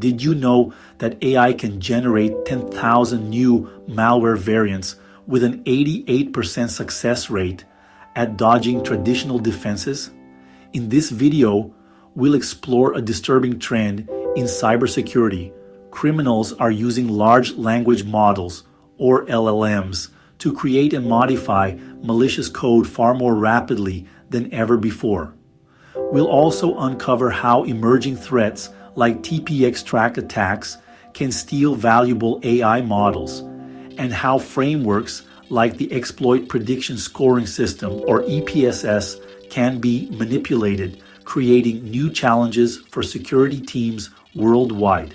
Did you know that AI can generate 10,000 new malware variants with an 88% success rate at dodging traditional defenses? In this video, we'll explore a disturbing trend in cybersecurity. Criminals are using large language models, or LLMs, to create and modify malicious code far more rapidly than ever before. We'll also uncover how emerging threats like TPUXtract attacks can steal valuable AI models, and how frameworks like the Exploit Prediction Scoring System, or EPSS, can be manipulated, creating new challenges for security teams worldwide.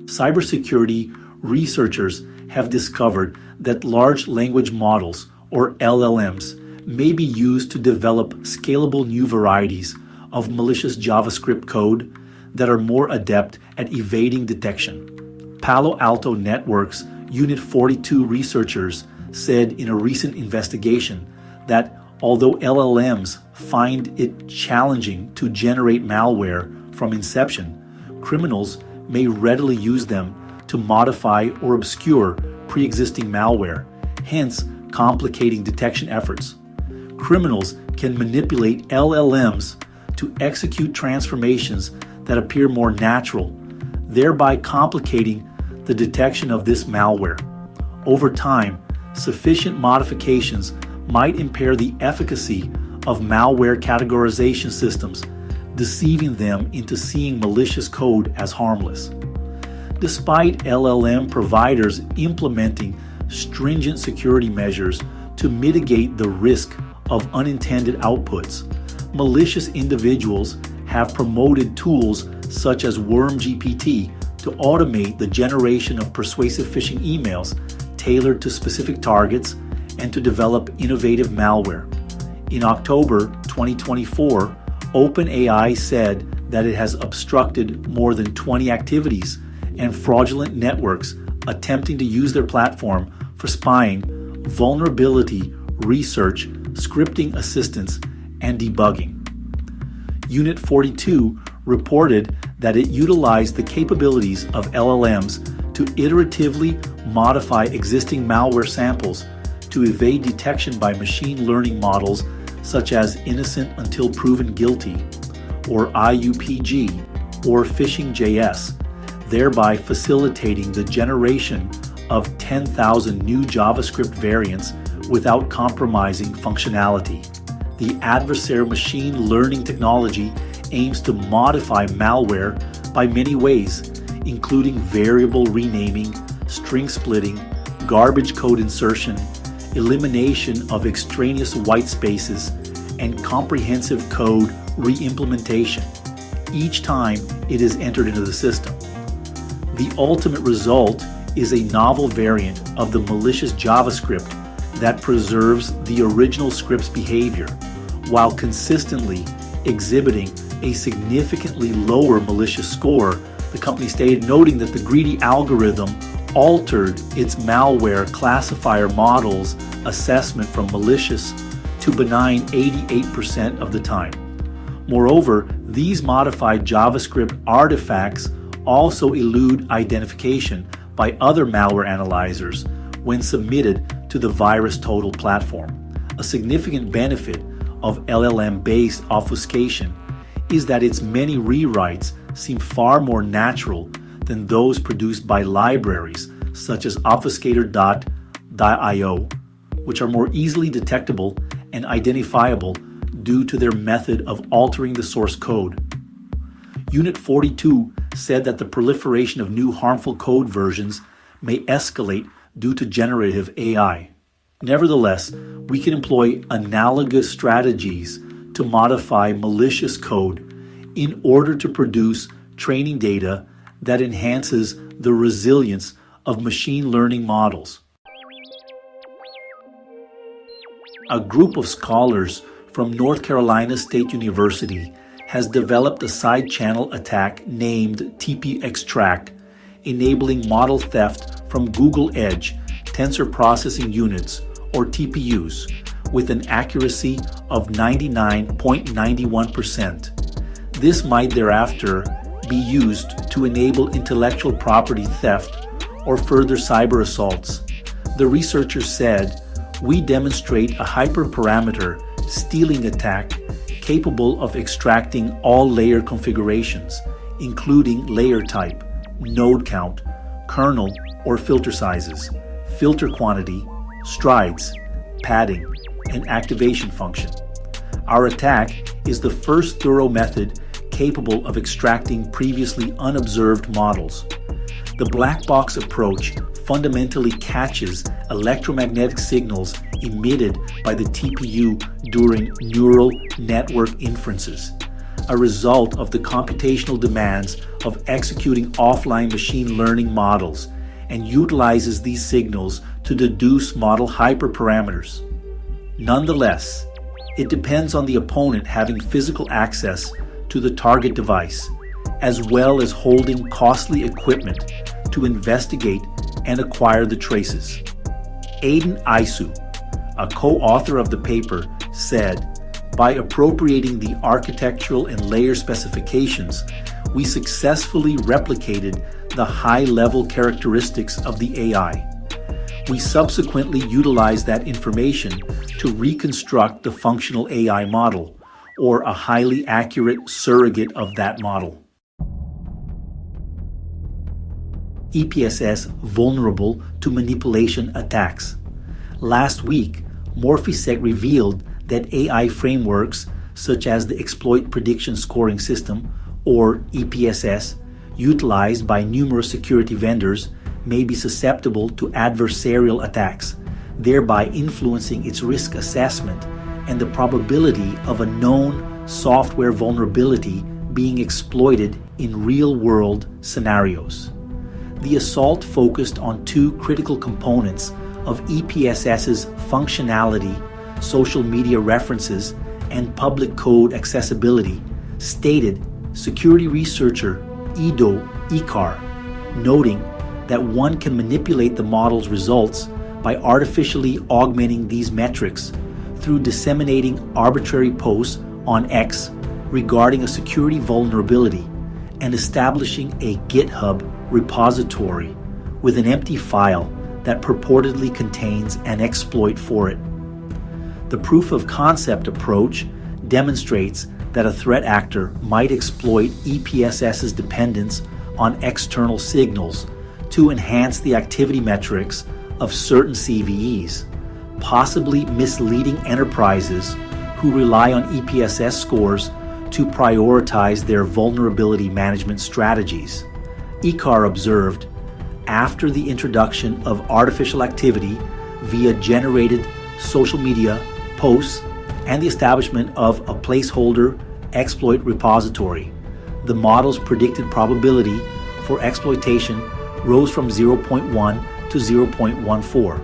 Cybersecurity researchers have discovered that large language models, or LLMs, may be used to develop scalable new varieties of malicious JavaScript code that are more adept at evading detection. Palo Alto Network's Unit 42 researchers said in a recent investigation that although LLMs find it challenging to generate malware from inception, criminals may readily use them to modify or obscure pre-existing malware, hence complicating detection efforts. Criminals can manipulate LLMs to execute transformations that appear more natural, thereby complicating the detection of this malware. Over time, sufficient modifications might impair the efficacy of malware categorization systems, deceiving them into seeing malicious code as harmless. Despite LLM providers implementing stringent security measures to mitigate the risk of unintended outputs, malicious individuals have promoted tools such as WormGPT to automate the generation of persuasive phishing emails tailored to specific targets and to develop innovative malware. In October 2024, OpenAI said that it has obstructed more than 20 activities and fraudulent networks attempting to use their platform for spying, vulnerability research, scripting assistance, and debugging. Unit 42 reported that it utilized the capabilities of LLMs to iteratively modify existing malware samples to evade detection by machine learning models such as innocent until proven guilty, or IUPG, or phishing.js, thereby facilitating the generation of 10,000 new JavaScript variants without compromising functionality. The adversarial machine learning technology aims to modify malware by many ways, including variable renaming, string splitting, garbage code insertion, elimination of extraneous white spaces, and comprehensive code re-implementation each time it is entered into the system. The ultimate result is a novel variant of the malicious JavaScript that preserves the original script's behavior while consistently exhibiting a significantly lower malicious score, the company stated, noting that the greedy algorithm altered its malware classifier model's assessment from malicious to benign 88% of the time. Moreover, these modified JavaScript artifacts also elude identification by other malware analyzers when submitted to the VirusTotal platform. A significant benefit of LLM-based obfuscation is that its many rewrites seem far more natural than those produced by libraries such as obfuscator.io, which are more easily detectable and identifiable due to their method of altering the source code. Unit 42 said that the proliferation of new harmful code versions may escalate due to generative AI. Nevertheless, we can employ analogous strategies to modify malicious code in order to produce training data that enhances the resilience of machine learning models. A group of scholars from North Carolina State University has developed a side-channel attack named TPUXtract, enabling model theft from Google Edge Tensor Processing Units, or TPUs, with an accuracy of 99.91%. This might thereafter be used to enable intellectual property theft or further cyber assaults. The researchers said, "We demonstrate a hyperparameter stealing attack capable of extracting all layer configurations, including layer type, node count, kernel or filter sizes, filter quantity, strides, padding, and activation function. Our attack is the first thorough method capable of extracting previously unobserved models. The black box approach fundamentally catches electromagnetic signals emitted by the TPU during neural network inferences, a result of the computational demands of executing offline machine learning models, and utilizes these signals to deduce model hyperparameters. Nonetheless, it depends on the opponent having physical access to the target device, as well as holding costly equipment to investigate and acquire the traces. Aiden Isu, a co-author of the paper, said, "By appropriating the architectural and layer specifications, we successfully replicated the high-level characteristics of the AI. We subsequently utilized that information to reconstruct the functional AI model, or a highly accurate surrogate of that model." EPSS vulnerable to manipulation attacks. Last week, Morphisec revealed that AI frameworks such as the Exploit Prediction Scoring System, or EPSS, utilized by numerous security vendors, may be susceptible to adversarial attacks, thereby influencing its risk assessment and the probability of a known software vulnerability being exploited in real-world scenarios. The assault focused on two critical components of EPSS's functionality, social media references, and public code accessibility, stated security researcher Ido Ikar, noting that one can manipulate the model's results by artificially augmenting these metrics through disseminating arbitrary posts on X regarding a security vulnerability and establishing a GitHub repository with an empty file that purportedly contains an exploit for it. The proof of concept approach demonstrates that a threat actor might exploit EPSS's dependence on external signals to enhance the activity metrics of certain CVEs, possibly misleading enterprises who rely on EPSS scores to prioritize their vulnerability management strategies. Ikar observed, after the introduction of artificial activity via generated social media posts and the establishment of a placeholder exploit repository, the model's predicted probability for exploitation rose from 0.1 to 0.14.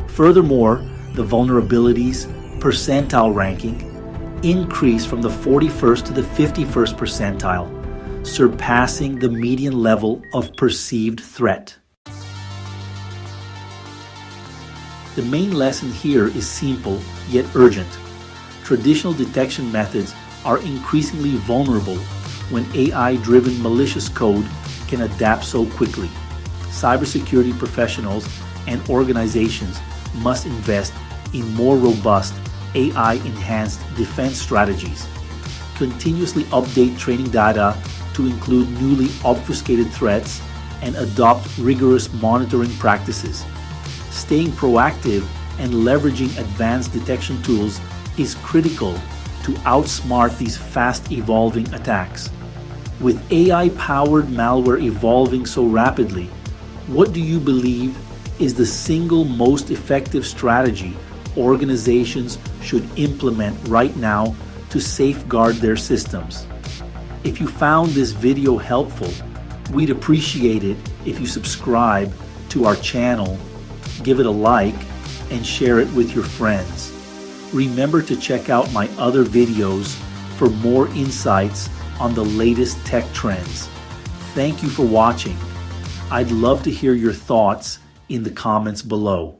Furthermore, the vulnerability's percentile ranking increased from the 41st to the 51st percentile, surpassing the median level of perceived threat. The main lesson here is simple yet urgent. Traditional detection methods are increasingly vulnerable when AI-driven malicious code can adapt so quickly. Cybersecurity professionals and organizations must invest in more robust AI-enhanced defense strategies, continuously update training data to include newly obfuscated threats, and adopt rigorous monitoring practices. Staying proactive and leveraging advanced detection tools is critical to outsmart these fast-evolving attacks. With AI-powered malware evolving so rapidly, what do you believe is the single most effective strategy organizations should implement right now to safeguard their systems? If you found this video helpful, we'd appreciate it if you subscribe to our channel, give it a like, and share it with your friends. Remember to check out my other videos for more insights on the latest tech trends. Thank you for watching. I'd love to hear your thoughts in the comments below.